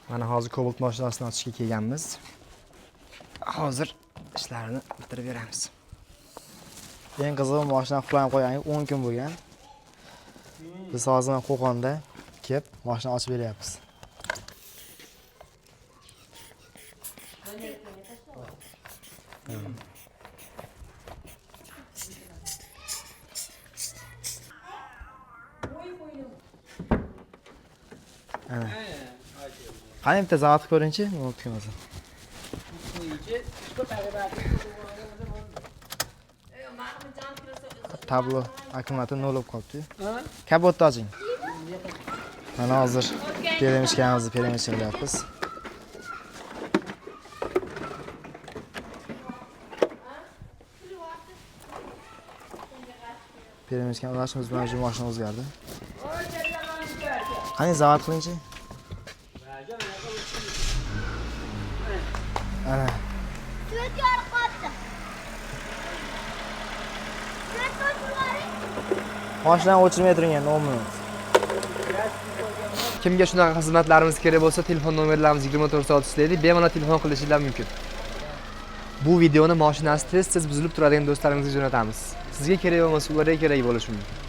Mana hozir Cobalt mashinasini ochishga kelganmiz. Hozir ishlarni bitirib beramiz. Eng qizig'i mashina qulab qo'yganiga 10 kun bo'lgan. Biz hozir Qo'qonda kelib mashina ochib beryapmiz. Ana. Qani bitta zavod ko'ringchi, nima o'tgan o'zi. Tablo akkumulyator nol bo'lib qolibdi. Kabotni oching. Mana hozir peremishkanimizni qilyapmiz. Peremishkan ulashimiz bilan o'sha mashina o'zgardi. Qani zavod qilingchi. Ana. Mashinani o'chirmay turing, nomi. Kimga shunaqa xizmatlarimiz kerak bo'lsa, telefon nomerlarimiz 24 deydi, bemalol telefon qilishingiz mumkin. Bu videoni mashinasi tez buzilib turadigan do'stlarimizga jo'natamiz. Sizga kerak bo'lmasa, ularga kerak bo'lishi mumkin.